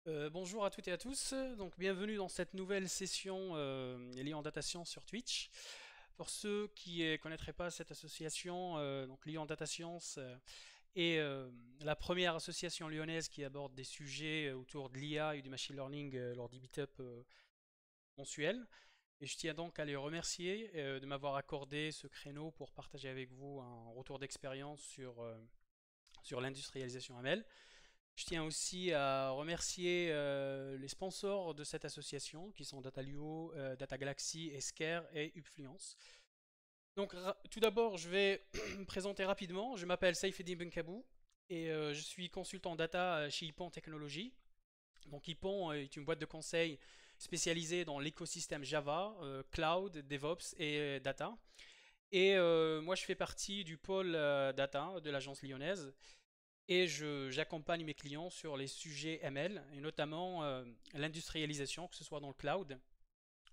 Bonjour à toutes et à tous, donc bienvenue dans cette nouvelle session Lyon Data Science sur Twitch. Pour ceux qui ne connaîtraient pas cette association, donc Lyon Data Science est la première association lyonnaise qui aborde des sujets autour de l'IA et du machine learning lors des meet-up mensuels. Et je tiens donc à les remercier de m'avoir accordé ce créneau pour partager avec vous un retour d'expérience sur l'industrialisation ML. Je tiens aussi à remercier les sponsors de cette association qui sont Datalio, Data Galaxy, Esker et Upfluence. Donc tout d'abord, je vais me présenter rapidement. Je m'appelle Saifeddin Benkabou et je suis consultant data chez Ipon Technologies. Donc Ipon est une boîte de conseil spécialisée dans l'écosystème Java, Cloud, DevOps et Data. Et moi, je fais partie du pôle data de l'agence lyonnaise et j'accompagne mes clients sur les sujets ML et notamment l'industrialisation, que ce soit dans le cloud,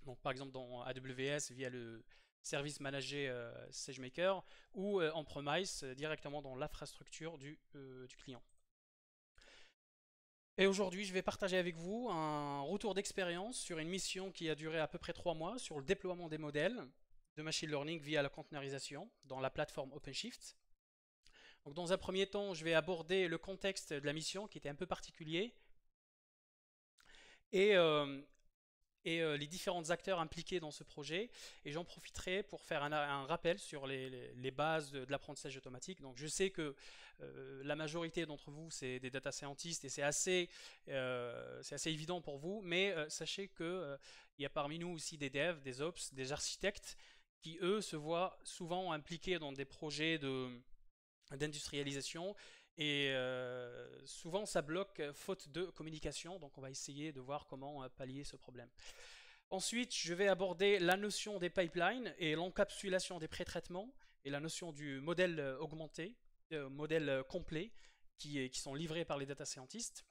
donc par exemple dans AWS via le service managé SageMaker ou en premise directement dans l'infrastructure du client. Et aujourd'hui, je vais partager avec vous un retour d'expérience sur une mission qui a duré à peu près 3 mois sur le déploiement des modèles de machine learning via la conteneurisation dans la plateforme OpenShift. Donc dans un premier temps, je vais aborder le contexte de la mission qui était un peu particulier et, les différents acteurs impliqués dans ce projet. Et j'en profiterai pour faire un rappel sur les bases de l'apprentissage automatique. Donc je sais que la majorité d'entre vous, c'est des data scientists et c'est assez évident pour vous, mais sachez que il y a parmi nous aussi des devs, des ops, des architectes qui, eux, se voient souvent impliqués dans des projets d'industrialisation et souvent ça bloque faute de communication, donc on va essayer de voir comment pallier ce problème. Ensuite, je vais aborder la notion des pipelines et l'encapsulation des pré-traitements et la notion du modèle augmenté, modèle complet qui sont livrés par les data scientists.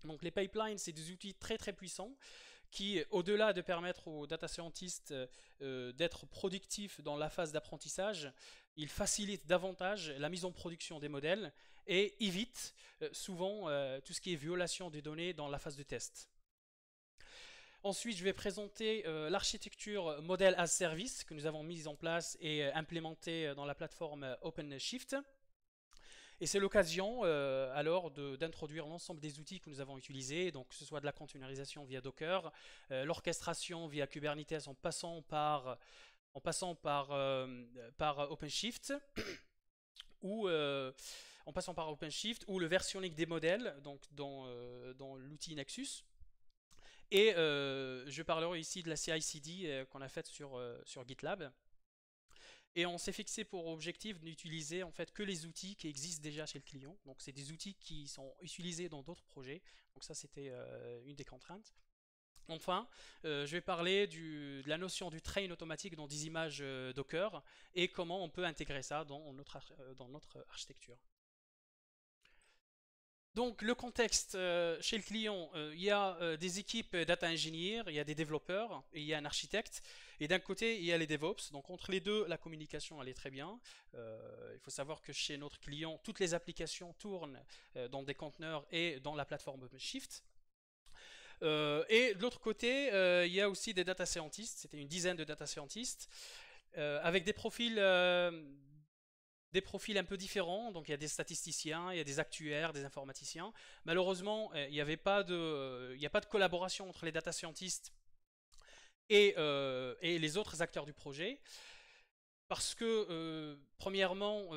Donc les pipelines, c'est des outils très très puissants qui, au-delà de permettre aux data scientists d'être productifs dans la phase d'apprentissage, ils facilitent davantage la mise en production des modèles et évitent souvent tout ce qui est violation des données dans la phase de test. Ensuite, je vais présenter l'architecture Model as Service que nous avons mise en place et implémentée dans la plateforme OpenShift. Et c'est l'occasion alors d'introduire l'ensemble des outils que nous avons utilisés, donc que ce soit de la containerisation via Docker, l'orchestration via Kubernetes par OpenShift ou ou le versionning des modèles donc dans l'outil Nexus. Et je parlerai ici de la CI/CD qu'on a faite sur GitLab. Et on s'est fixé pour objectif d'utiliser en fait que les outils qui existent déjà chez le client. Donc c'est des outils qui sont utilisés dans d'autres projets. Donc ça c'était une des contraintes. Enfin, je vais parler de la notion du train automatique dans des images Docker et comment on peut intégrer ça dans notre architecture. Donc le contexte chez le client, il y a des équipes data engineer, il y a des développeurs et il y a un architecte. Et d'un côté, il y a les DevOps. Donc entre les deux, la communication elle est très bien. Il faut savoir que chez notre client, toutes les applications tournent dans des conteneurs et dans la plateforme OpenShift. Et de l'autre côté, il y a aussi des data scientists. C'était une dizaine de data scientists avec des profils un peu différents. Donc il y a des statisticiens, il y a des actuaires, des informaticiens. Malheureusement, il n'y a pas de collaboration entre les data scientists et les autres acteurs du projet. Parce que, premièrement,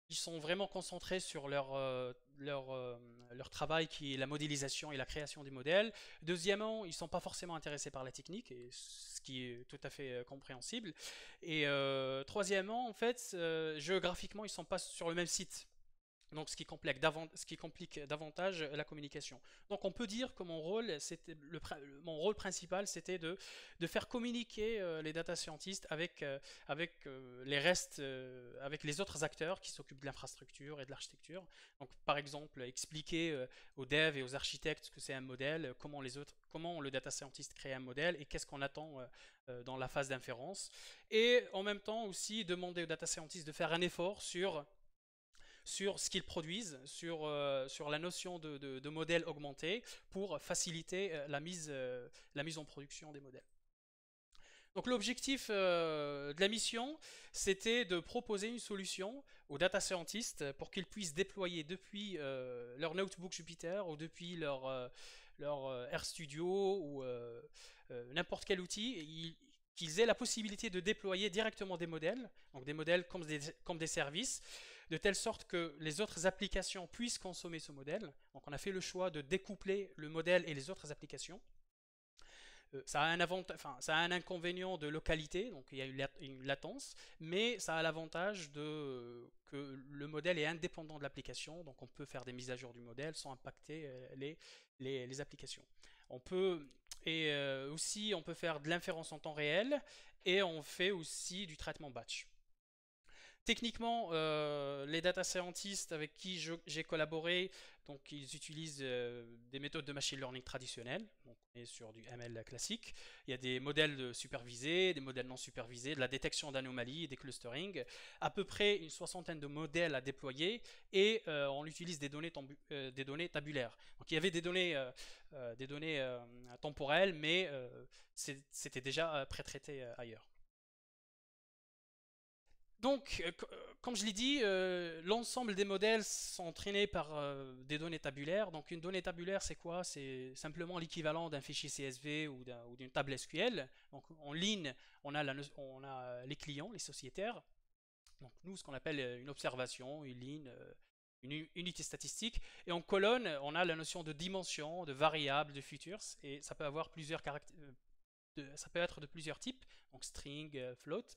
ils sont vraiment concentrés sur leur travail qui est la modélisation et la création des modèles. Deuxièmement, ils ne sont pas forcément intéressés par la technique, ce qui est tout à fait compréhensible. Et troisièmement, en fait, géographiquement, ils ne sont pas sur le même site. Donc, ce qui complique davantage la communication. Donc, on peut dire que mon rôle principal, c'était de faire communiquer les data scientists avec les autres acteurs qui s'occupent de l'infrastructure et de l'architecture. Donc, par exemple, expliquer aux devs et aux architectes ce que c'est un modèle, comment le data scientist crée un modèle et qu'est-ce qu'on attend dans la phase d'inférence. Et en même temps aussi demander aux data scientists de faire un effort sur sur ce qu'ils produisent, sur la notion de modèle augmenté pour faciliter la mise en production des modèles. Donc l'objectif de la mission, c'était de proposer une solution aux data scientists pour qu'ils puissent déployer depuis leur notebook Jupyter ou depuis leur RStudio ou n'importe quel outil, qu'ils aient la possibilité de déployer directement des modèles, donc des modèles comme des services, de telle sorte que les autres applications puissent consommer ce modèle. Donc on a fait le choix de découpler le modèle et les autres applications. Ça a un inconvénient de localité, donc il y a une latence, mais ça a l'avantage que le modèle est indépendant de l'application, donc on peut faire des mises à jour du modèle sans impacter les applications. Aussi, on peut faire de l'inférence en temps réel et on fait aussi du traitement batch. Techniquement, les data scientists avec qui j'ai collaboré, donc ils utilisent des méthodes de machine learning traditionnelles, donc on est sur du ML classique. Il y a des modèles supervisés, des modèles non supervisés, de la détection d'anomalies, des clustering, à peu près une soixantaine de modèles à déployer, et on utilise des données tabulaires. Donc il y avait des données temporelles, mais c'était déjà pré-traité ailleurs. Donc, comme je l'ai dit, l'ensemble des modèles sont entraînés par des données tabulaires. Donc, une donnée tabulaire, c'est quoi? C'est simplement l'équivalent d'un fichier CSV ou d'une table SQL. Donc, en ligne, on a les clients, les sociétaires. Donc, nous, ce qu'on appelle une observation, une ligne, une unité statistique. Et en colonne, on a la notion de dimension, de variable, de futures. Et ça peut avoir plusieurs caractères. Ça peut être de plusieurs types, donc string, float.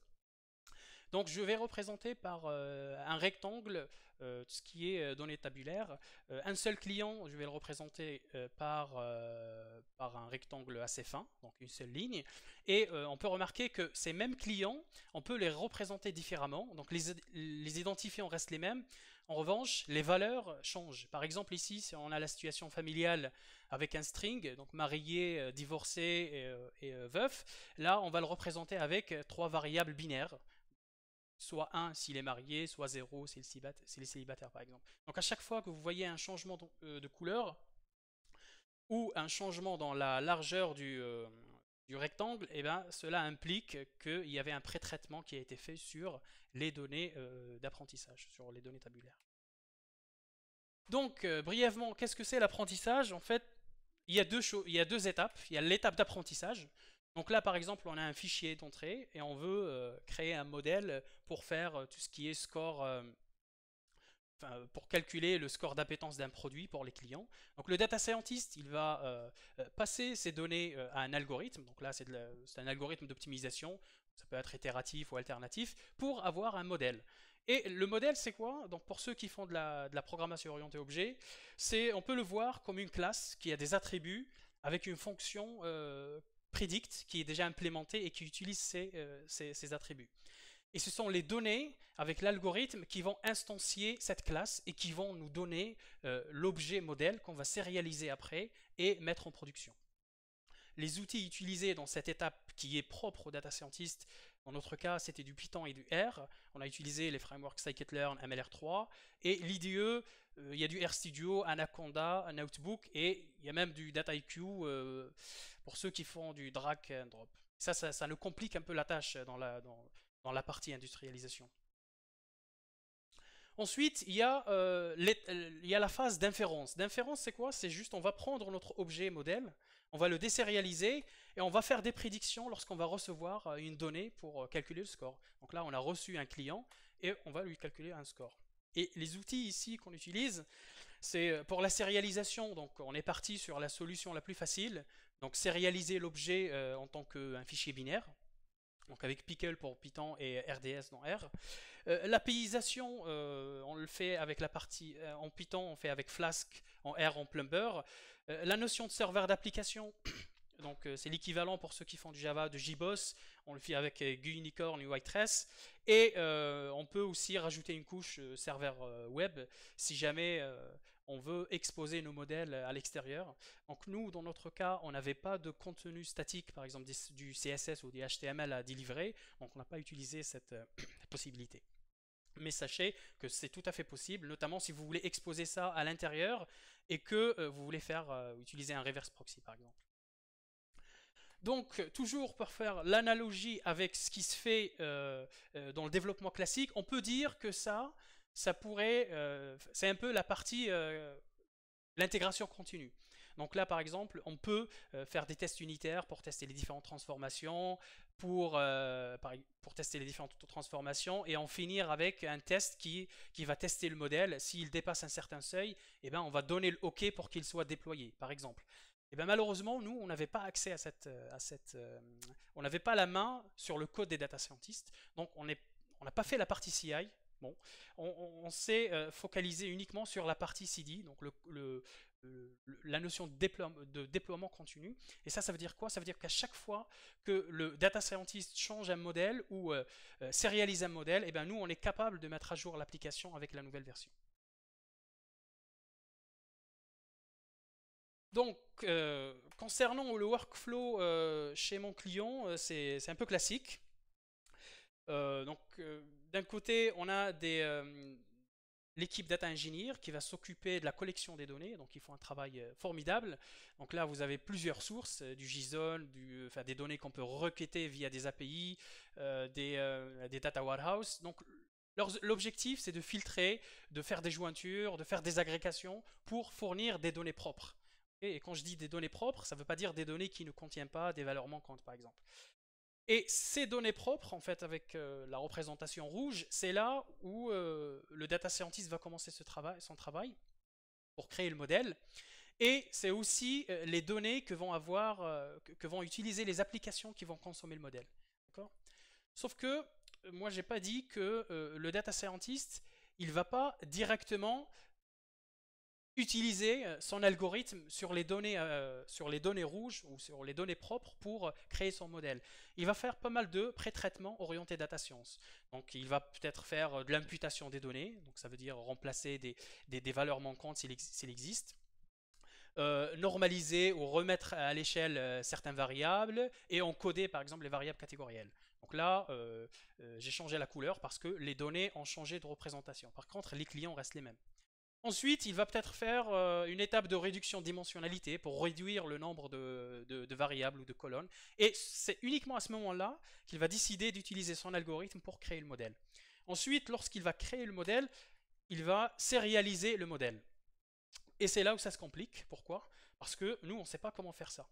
Donc je vais représenter par un rectangle ce qui est données tabulaires. Un seul client, je vais le représenter par un rectangle assez fin, donc une seule ligne. Et on peut remarquer que ces mêmes clients, on peut les représenter différemment. Donc les identifiants restent les mêmes. En revanche, les valeurs changent. Par exemple, ici, si on a la situation familiale avec un string, donc marié, divorcé et veuf, là, on va le représenter avec trois variables binaires. Soit 1 s'il est marié, soit 0 s'il est célibataire par exemple. Donc à chaque fois que vous voyez un changement de couleur ou un changement dans la largeur du rectangle, eh ben, cela implique qu'il y avait un pré-traitement qui a été fait sur les données d'apprentissage, sur les données tabulaires. Donc brièvement, qu'est-ce que c'est l'apprentissage? En fait, il y a deux étapes. Il y a l'étape d'apprentissage. Donc là, par exemple, on a un fichier d'entrée et on veut créer un modèle pour faire tout ce qui est score, pour calculer le score d'appétence d'un produit pour les clients. Donc le data scientist, il va passer ces données à un algorithme. Donc là, c'est un algorithme d'optimisation. Ça peut être itératif ou alternatif pour avoir un modèle. Et le modèle, c'est quoi? Donc pour ceux qui font de la programmation orientée objet, on peut le voir comme une classe qui a des attributs avec une fonction predict qui est déjà implémentée et qui utilise ces attributs. Et ce sont les données avec l'algorithme qui vont instancier cette classe et qui vont nous donner l'objet modèle qu'on va sérialiser après et mettre en production. Les outils utilisés dans cette étape qui est propre aux data scientists, dans notre cas c'était du Python et du R. On a utilisé les frameworks scikit-learn, MLR3 et l'IDE, il y a du RStudio, Anaconda, un Notebook et il y a même du DataIQ pour ceux qui font du drag and drop. Ça nous complique un peu la tâche dans la partie industrialisation. Ensuite, il y a la phase d'inférence. D'inférence, c'est quoi? C'est juste, on va prendre notre objet modèle, on va le désérialiser et on va faire des prédictions lorsqu'on va recevoir une donnée pour calculer le score. Donc là, on a reçu un client et on va lui calculer un score. Et les outils ici qu'on utilise, c'est pour la sérialisation. Donc on est parti sur la solution la plus facile. Donc sérialiser l'objet en tant qu'un fichier binaire. Donc avec Pickle pour Python et RDS dans R. L'APIisation, on le fait avec la partie en Python, on fait avec Flask, en R, en Plumber. La notion de serveur d'application, donc c'est l'équivalent pour ceux qui font du Java de JBoss, on le fait avec GUnicorn et Whitetrace. Et on peut aussi rajouter une couche serveur web si jamais on veut exposer nos modèles à l'extérieur. Donc nous, dans notre cas, on n'avait pas de contenu statique, par exemple du CSS ou du HTML à délivrer, donc on n'a pas utilisé cette possibilité. Mais sachez que c'est tout à fait possible, notamment si vous voulez exposer ça à l'intérieur et que vous voulez utiliser un reverse proxy par exemple. Donc, toujours pour faire l'analogie avec ce qui se fait dans le développement classique, on peut dire que ça pourrait, c'est un peu la partie l'intégration continue. Donc là, par exemple, on peut faire des tests unitaires pour tester les différentes transformations, pour tester les différentes transformations, et en finir avec un test qui va tester le modèle. S'il dépasse un certain seuil, eh ben, on va donner le OK pour qu'il soit déployé, par exemple. Et bien malheureusement, nous, on n'avait pas accès on n'avait pas la main sur le code des data scientists, donc on n'a pas fait la partie CI. Bon, on s'est focalisé uniquement sur la partie CD, donc la notion de déploiement continu. Et ça veut dire quoi? Ça veut dire qu'à chaque fois que le data scientist change un modèle ou sérialise un modèle, et bien nous, on est capable de mettre à jour l'application avec la nouvelle version. Donc, concernant le workflow chez mon client, c'est un peu classique. D'un côté, on a l'équipe data engineer qui va s'occuper de la collection des données, donc ils font un travail formidable. Donc là, vous avez plusieurs sources, du JSON, des données qu'on peut requêter via des API, des data warehouse. Donc l'objectif, c'est de filtrer, de faire des jointures, de faire des agrégations pour fournir des données propres. Et quand je dis des données propres, ça ne veut pas dire des données qui ne contiennent pas des valeurs manquantes, par exemple. Et ces données propres, en fait, avec la représentation rouge, c'est là où le data scientist va commencer son travail pour créer le modèle. Et c'est aussi les données que vont utiliser les applications qui vont consommer le modèle. Sauf que moi, j'ai pas dit que le data scientist, il va pas directement utiliser son algorithme sur les données rouges ou sur les données propres pour créer son modèle. Il va faire pas mal de pré-traitements orientés data science. Donc il va peut-être faire de l'imputation des données, donc ça veut dire remplacer des valeurs manquantes s'il existe. Normaliser ou remettre à l'échelle certaines variables et encoder par exemple les variables catégorielles. Donc là, j'ai changé la couleur parce que les données ont changé de représentation. Par contre, les clients restent les mêmes. Ensuite, il va peut-être faire une étape de réduction de dimensionnalité pour réduire le nombre de variables ou de colonnes. Et c'est uniquement à ce moment-là qu'il va décider d'utiliser son algorithme pour créer le modèle. Ensuite, lorsqu'il va créer le modèle, il va sérialiser le modèle. Et c'est là où ça se complique. Pourquoi? Parce que nous, on ne sait pas comment faire ça.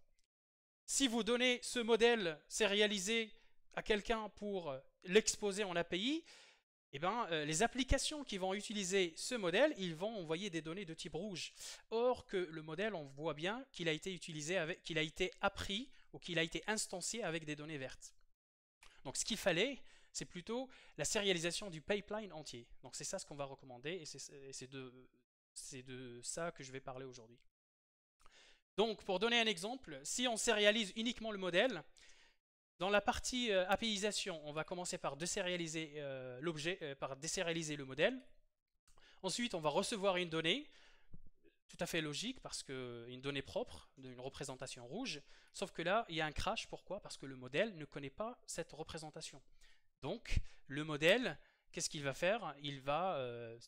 Si vous donnez ce modèle sérialisé à quelqu'un pour l'exposer en API, eh ben, les applications qui vont utiliser ce modèle, ils vont envoyer des données de type rouge. Or que le modèle, on voit bien qu'il a été utilisé qu'il a été appris ou qu'il a été instancié avec des données vertes. Donc ce qu'il fallait, c'est plutôt la sérialisation du pipeline entier. Donc c'est ça ce qu'on va recommander et c'est de ça que je vais parler aujourd'hui. Donc pour donner un exemple, si on sérialise uniquement le modèle, dans la partie APIisation, on va commencer par désérialiser par désérialiser le modèle. Ensuite, on va recevoir une donnée, tout à fait logique, parce qu'une donnée propre, d'une représentation rouge. Sauf que là, il y a un crash. Pourquoi? Parce que le modèle ne connaît pas cette représentation. Donc, le modèle, qu'est-ce qu'il va faire? Il va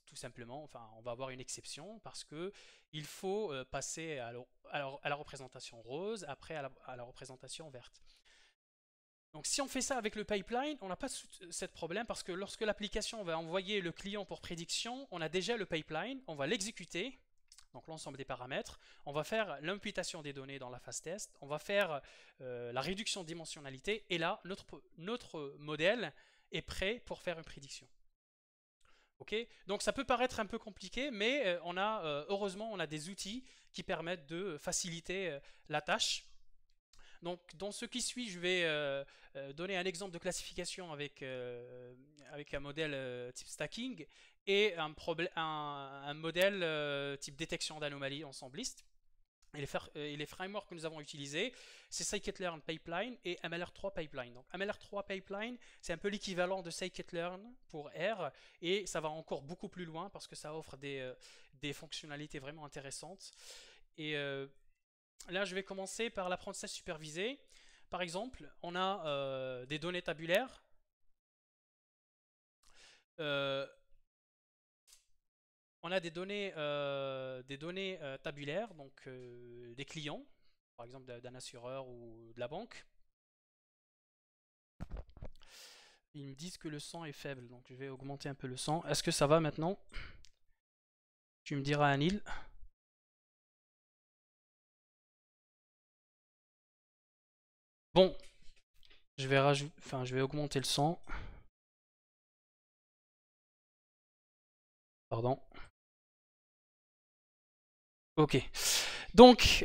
tout simplement, enfin, on va avoir une exception parce que il faut passer à la représentation rose, après à la représentation verte. Donc si on fait ça avec le pipeline, on n'a pas ce problème parce que lorsque l'application va envoyer le client pour prédiction, on a déjà le pipeline, on va l'exécuter, donc l'ensemble des paramètres, on va faire l'imputation des données dans la phase test, on va faire la réduction de dimensionnalité et là, notre modèle est prêt pour faire une prédiction. Okay, donc ça peut paraître un peu compliqué, mais heureusement on a des outils qui permettent de faciliter la tâche. Donc dans ce qui suit, je vais donner un exemple de classification avec un modèle type stacking et un modèle type détection d'anomalies ensembliste. Et les frameworks que nous avons utilisés, c'est Scikit-learn Pipeline et MLR3 Pipeline. Donc MLR3 Pipeline, c'est un peu l'équivalent de Scikit-learn pour R, et ça va encore beaucoup plus loin parce que ça offre des fonctionnalités vraiment intéressantes. Et là, je vais commencer par l'apprentissage supervisé. Par exemple, on a des données tabulaires. On a des données tabulaires, donc des clients, par exemple d'un assureur ou de la banque. Ils me disent que le son est faible, donc je vais augmenter un peu le son. Est-ce que ça va maintenant? Tu me diras, Anil. Bon, je vais augmenter le son. Pardon. Ok. Donc,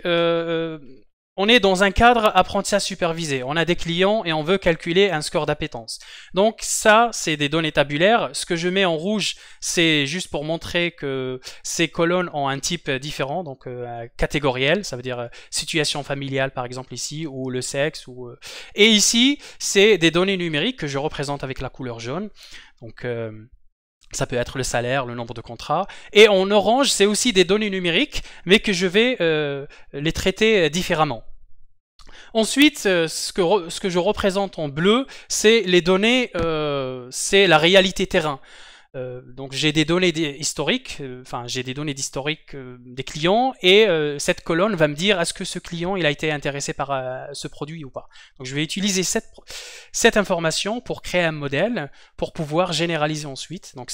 on est dans un cadre apprentissage supervisé. On a des clients et on veut calculer un score d'appétence. Donc ça, c'est des données tabulaires. Ce que je mets en rouge, c'est juste pour montrer que ces colonnes ont un type différent, donc catégoriel. Ça veut dire situation familiale, par exemple ici, ou le sexe. Et ici, c'est des données numériques que je représente avec la couleur jaune. Donc ça peut être le salaire, le nombre de contrats. Et en orange, c'est aussi des données numériques, mais que je vais les traiter différemment. Ensuite, ce que je représente en bleu, c'est les données, c'est la réalité terrain. Donc j'ai des données historiques, j'ai des données d'historique des clients, et cette colonne va me dire est-ce que ce client il a été intéressé par ce produit ou pas. Donc je vais utiliser cette information pour créer un modèle pour pouvoir généraliser ensuite. Donc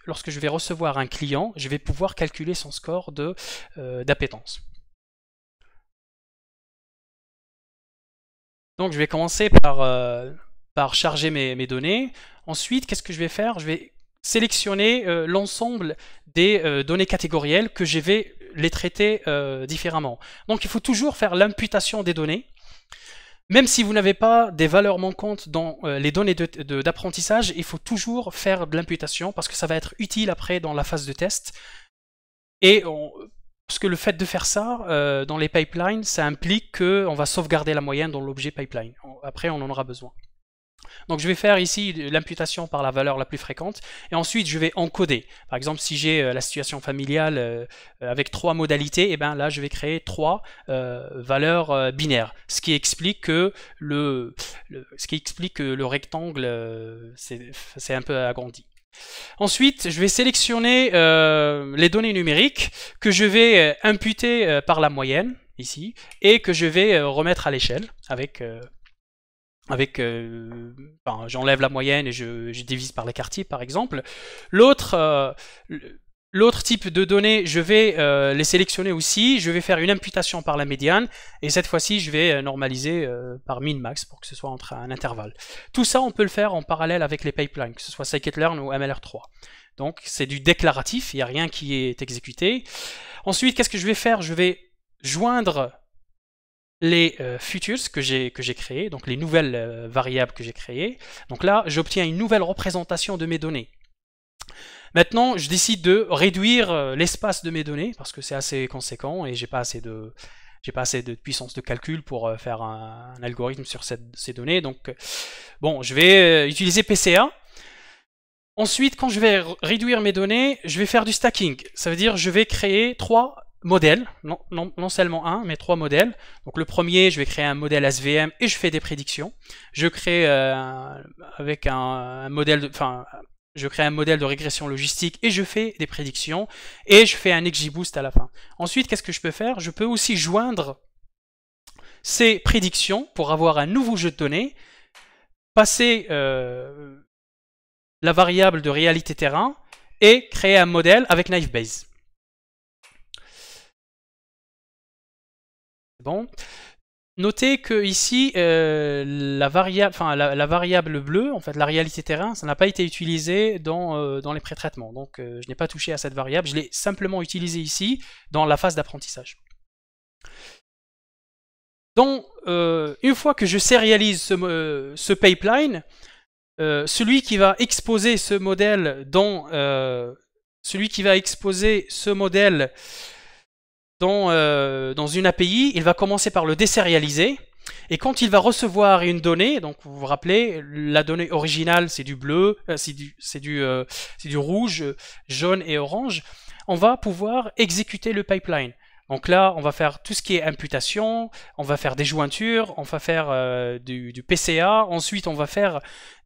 lorsque je vais recevoir un client, je vais pouvoir calculer son score d'appétence. Donc je vais commencer par charger mes données. Ensuite, qu'est-ce que je vais faire? Je vais sélectionner l'ensemble des données catégorielles que je vais les traiter différemment. Donc il faut toujours faire l'imputation des données. Même si vous n'avez pas des valeurs manquantes dans les données d'apprentissage, il faut toujours faire de l'imputation parce que ça va être utile après dans la phase de test. Et parce que le fait de faire ça dans les pipelines, ça implique qu'on va sauvegarder la moyenne dans l'objet pipeline. Après, on en aura besoin. Donc je vais faire ici l'imputation par la valeur la plus fréquente, et ensuite je vais encoder. Par exemple, si j'ai la situation familiale avec 3 modalités, et bien là je vais créer 3 valeurs binaires, ce qui explique que le rectangle c'est un peu agrandi. Ensuite, je vais sélectionner les données numériques que je vais imputer par la moyenne, ici, et que je vais remettre à l'échelle j'enlève la moyenne et je divise par les quartiers, par exemple. L'autre type de données, je vais les sélectionner aussi. Je vais faire une imputation par la médiane, et cette fois-ci, je vais normaliser par min-max pour que ce soit entre un intervalle. Tout ça, on peut le faire en parallèle avec les pipelines, que ce soit scikit-learn ou MLR3. Donc, c'est du déclaratif, il n'y a rien qui est exécuté. Ensuite, qu'est-ce que je vais faire? Je vais joindre les futures que j'ai créées, donc les nouvelles variables que j'ai créées. Donc là, j'obtiens une nouvelle représentation de mes données. Maintenant, je décide de réduire l'espace de mes données, parce que c'est assez conséquent, et j'ai pas assez de puissance de calcul pour faire un algorithme sur ces données. Donc, bon, je vais utiliser PCA. Ensuite, quand je vais réduire mes données, je vais faire du stacking. Ça veut dire je vais créer 3 modèles, non seulement un, mais 3 modèles. Donc le premier, je vais créer un modèle SVM et je fais des prédictions. Je crée avec un modèle je crée un modèle de régression logistique et je fais des prédictions, et je fais un XGBoost à la fin. Ensuite, qu'est-ce que je peux faire? Je peux aussi joindre ces prédictions pour avoir un nouveau jeu de données, passer la variable de réalité terrain et créer un modèle avec Naivebase. Bon. Notez que ici, la variable bleue, en fait, la réalité terrain, ça n'a pas été utilisé dans les pré-traitements. Donc, je n'ai pas touché à cette variable. Je l'ai simplement utilisée ici, dans la phase d'apprentissage. Donc, une fois que je sérialise ce pipeline, celui qui va exposer ce modèle dans une API, il va commencer par le désérialiser, et quand il va recevoir une donnée, donc vous vous rappelez, la donnée originale c'est du bleu, c'est du rouge, jaune et orange, on va pouvoir exécuter le pipeline. Donc là, on va faire tout ce qui est imputation, on va faire des jointures, on va faire du PCA, ensuite on va faire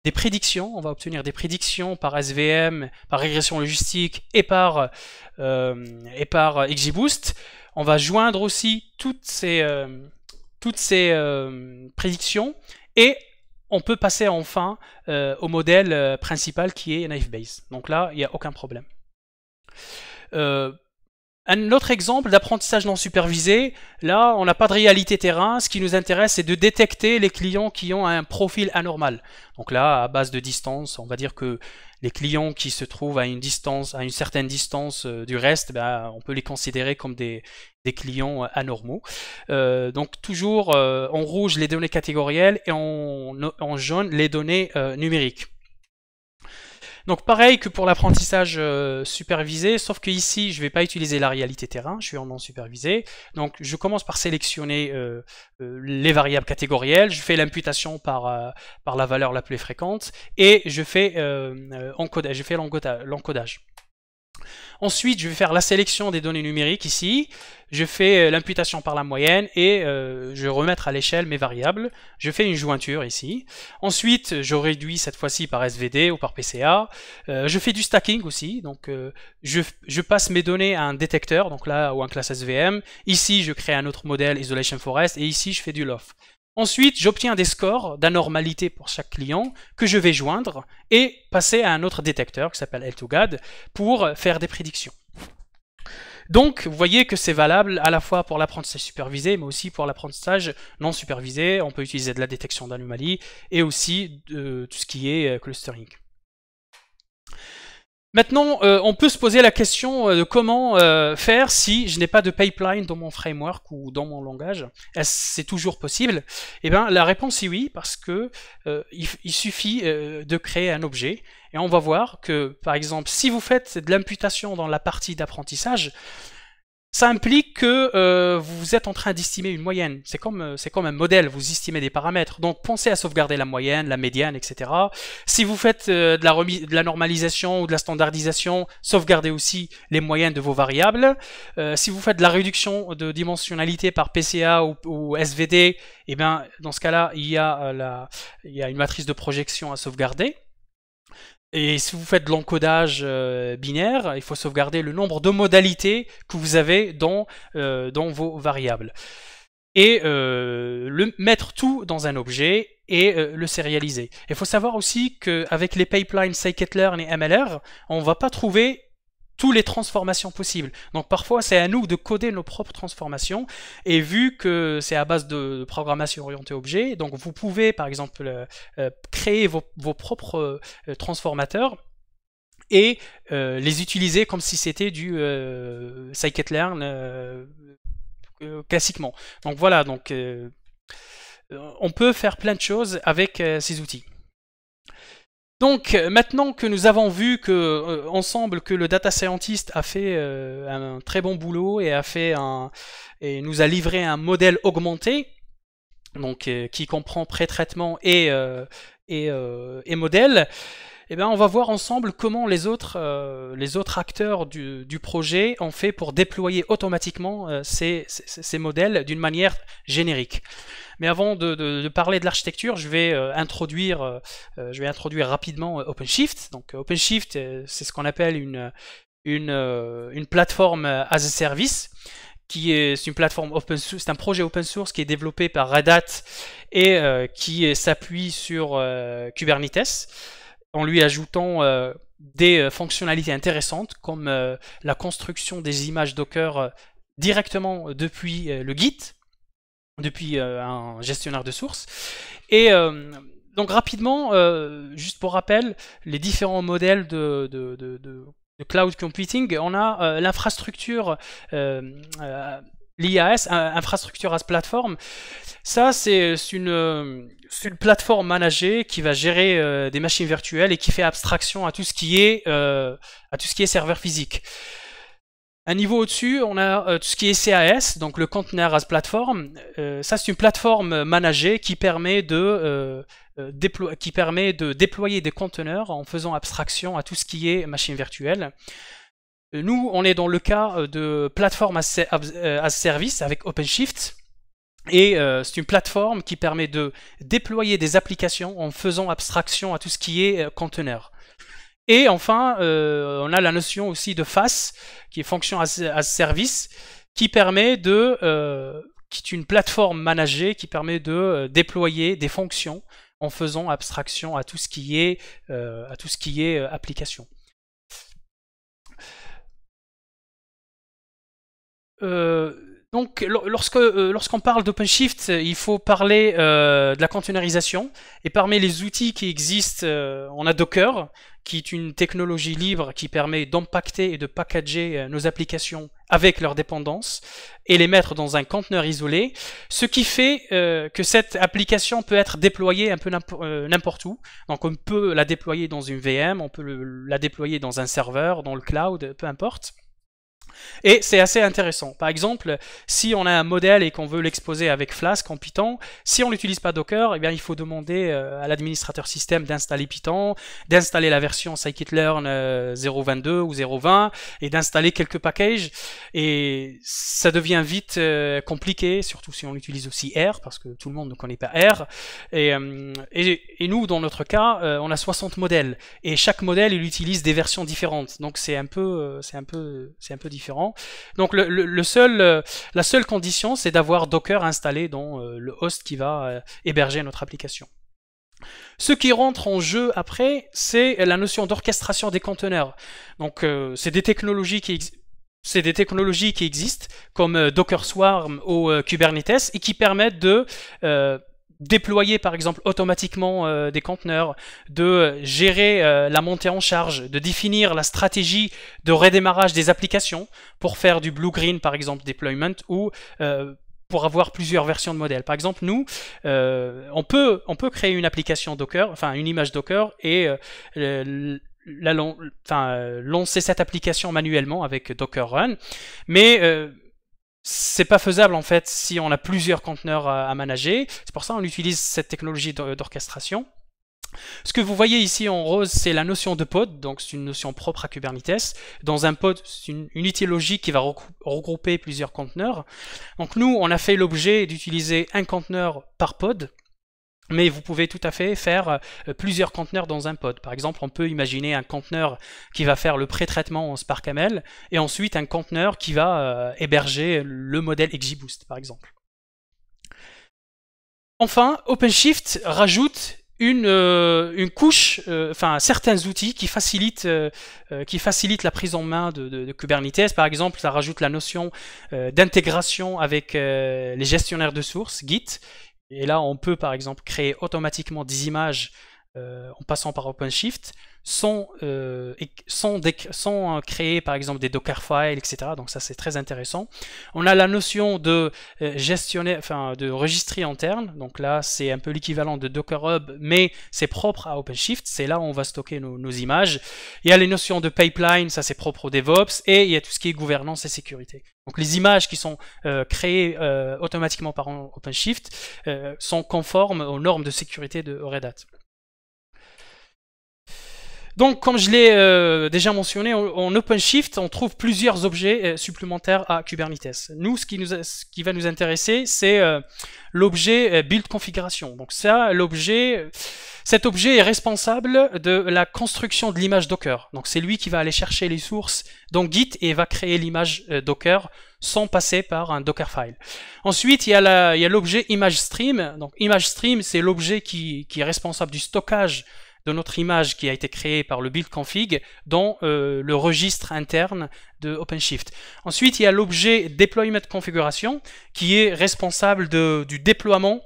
des prédictions, on va obtenir des prédictions par SVM, par régression logistique et par XGBoost. On va joindre aussi toutes ces prédictions et on peut passer enfin au modèle principal qui est Naive Bayes. Donc là, il n'y a aucun problème. Un autre exemple d'apprentissage non supervisé, là on n'a pas de réalité terrain, ce qui nous intéresse c'est de détecter les clients qui ont un profil anormal. Donc là à base de distance, on va dire que les clients qui se trouvent à une certaine distance du reste, ben, on peut les considérer comme des clients anormaux. Donc toujours en rouge les données catégorielles et en jaune les données numériques. Donc pareil que pour l'apprentissage supervisé, sauf que ici je ne vais pas utiliser la réalité terrain, je suis en non supervisé. Donc je commence par sélectionner les variables catégorielles, je fais l'imputation par la valeur la plus fréquente et je fais l'encodage. Ensuite, je vais faire la sélection des données numériques ici. Je fais l'imputation par la moyenne et je remettre à l'échelle mes variables. Je fais une jointure ici. Ensuite, je réduis cette fois-ci par SVD ou par PCA. Je fais du stacking aussi. Donc, je passe mes données à un détecteur, donc là, ou un classe SVM. Ici, je crée un autre modèle Isolation Forest et ici, je fais du LOF. Ensuite, j'obtiens des scores d'anormalité pour chaque client que je vais joindre et passer à un autre détecteur qui s'appelle L2GAD pour faire des prédictions. Donc, vous voyez que c'est valable à la fois pour l'apprentissage supervisé, mais aussi pour l'apprentissage non supervisé. On peut utiliser de la détection d'anomalies et aussi tout ce qui est clustering. Maintenant, on peut se poser la question de comment faire si je n'ai pas de pipeline dans mon framework ou dans mon langage. Est-ce c'est toujours possible? Eh bien, la réponse est oui, parce que il suffit de créer un objet. Et on va voir que, par exemple, si vous faites de l'imputation dans la partie d'apprentissage, ça implique que vous êtes en train d'estimer une moyenne. C'est comme un modèle, vous estimez des paramètres. Donc pensez à sauvegarder la moyenne, la médiane, etc. Si vous faiate de la normalisation ou de la standardisation, sauvegardez aussi les moyennes de vos variables. Si vous faites de la réduction de dimensionnalité par PCA ou SVD, eh bien, dans ce cas-là, il y a une matrice de projection à sauvegarder. Et si vous faites de l'encodage binaire, il faut sauvegarder le nombre de modalités que vous avez dans vos variables. Et mettre tout dans un objet et le sérialiser. Il faut savoir aussi qu'avec les pipelines scikit-learn et MLR, on ne va pas trouver toutes les transformations possibles. Donc parfois c'est à nous de coder nos propres transformations, et vu que c'est à base de programmation orientée objet, donc vous pouvez par exemple créer vos propres transformateurs et les utiliser comme si c'était du scikit-learn classiquement. Donc voilà, donc on peut faire plein de choses avec ces outils. Donc maintenant que nous avons vu ensemble que le data scientist a fait un très bon boulot et et nous a livré un modèle augmenté, donc qui comprend pré-traitement et modèle, eh bien, on va voir ensemble comment les autres acteurs du projet ont fait pour déployer automatiquement ces modèles d'une manière générique. Mais avant de parler de l'architecture, je vais introduire rapidement OpenShift. Donc OpenShift, c'est ce qu'on appelle une plateforme as a service, c'est une plateforme open source, c'est un projet open source qui est développé par Red Hat et qui s'appuie sur Kubernetes, en lui ajoutant des fonctionnalités intéressantes comme la construction des images Docker directement depuis le Git, depuis un gestionnaire de sources. Et donc rapidement, juste pour rappel, les différents modèles de cloud computing, on a l'infrastructure l'IaaS, infrastructure as platform. Ça, c'est une plateforme managée qui va gérer des machines virtuelles et qui fait abstraction à tout ce qui est serveur physique. Un niveau au-dessus, on a tout ce qui est CAS, donc le Container as Platform. Ça, c'est une plateforme managée qui permet de déployer des conteneurs en faisant abstraction à tout ce qui est machine virtuelle. Nous, on est dans le cas de plateforme as service avec OpenShift. Et c'est une plateforme qui permet de déployer des applications en faisant abstraction à tout ce qui est conteneur. Et enfin, on a la notion aussi de FaaS, qui est Function as Service, qui permet qui est une plateforme managée qui permet de déployer des fonctions en faisant abstraction à tout ce qui est application. Donc, lorsqu'on parle d'OpenShift, il faut parler de la containerisation. Et parmi les outils qui existent, on a Docker, qui est une technologie libre qui permet d'empacter et de packager nos applications avec leurs dépendances et les mettre dans un conteneur isolé, ce qui fait que cette application peut être déployée un peu n'importe où. Donc on peut la déployer dans une VM, on peut la déployer dans un serveur, dans le cloud, peu importe. Et c'est assez intéressant. Par exemple, si on a un modèle et qu'on veut l'exposer avec Flask en Python, si on n'utilise pas Docker, eh bien, il faut demander à l'administrateur système d'installer Python, d'installer la version scikit-learn 0.22 ou 0.20 et d'installer quelques packages. Et ça devient vite compliqué, surtout si on utilise aussi R, parce que tout le monde ne connaît pas R. Et nous, dans notre cas, on a 60 modèles. Et chaque modèle, il utilise des versions différentes. Donc c'est un peu différent. Donc la seule condition, c'est d'avoir Docker installé dans le host qui va héberger notre application. Ce qui rentre en jeu après, c'est la notion d'orchestration des conteneurs. Donc c'est des technologies qui existent comme Docker Swarm ou Kubernetes et qui permettent de déployer par exemple automatiquement des conteneurs, de gérer la montée en charge, de définir la stratégie de redémarrage des applications pour faire du blue-green par exemple deployment ou pour avoir plusieurs versions de modèles. Par exemple, nous, on peut créer une application Docker, enfin une image Docker et lancer cette application manuellement avec Docker Run, mais c'est pas faisable en fait si on a plusieurs conteneurs à manager. C'est pour ça qu'on utilise cette technologie d'orchestration. Ce que vous voyez ici en rose, c'est la notion de pod, donc c'est une notion propre à Kubernetes. Dans un pod, c'est une unité logique qui va regrouper plusieurs conteneurs. Donc nous, on a fait l'objet d'utiliser un conteneur par pod. Mais vous pouvez tout à fait faire plusieurs conteneurs dans un pod. Par exemple, on peut imaginer un conteneur qui va faire le pré-traitement en SparkML et ensuite un conteneur qui va héberger le modèle XGBoost, par exemple. Enfin, OpenShift rajoute une couche, certains outils qui facilitent la prise en main de Kubernetes. Par exemple, ça rajoute la notion d'intégration avec les gestionnaires de sources, Git. Et là, on peut par exemple créer automatiquement des images en passant par OpenShift sans créer par exemple des Dockerfiles, etc. Donc ça c'est très intéressant. On a la notion de de registry interne. Donc là c'est un peu l'équivalent de Docker Hub, mais c'est propre à OpenShift. C'est là où on va stocker nos images. Il y a les notions de pipeline, ça c'est propre au DevOps, et il y a tout ce qui est gouvernance et sécurité. Donc les images qui sont créées automatiquement par OpenShift sont conformes aux normes de sécurité de Red Hat. Donc, comme je l'ai déjà mentionné, en OpenShift, on trouve plusieurs objets supplémentaires à Kubernetes. Nous, ce qui va nous intéresser, c'est l'objet build configuration. Donc ça, cet objet est responsable de la construction de l'image Docker. Donc c'est lui qui va aller chercher les sources dans Git et va créer l'image Docker sans passer par un Dockerfile. Ensuite, il y a l'objet ImageStream. Donc ImageStream, c'est l'objet qui est responsable du stockage de notre image qui a été créée par le build config dans le registre interne de OpenShift. Ensuite, il y a l'objet deployment configuration qui est responsable du déploiement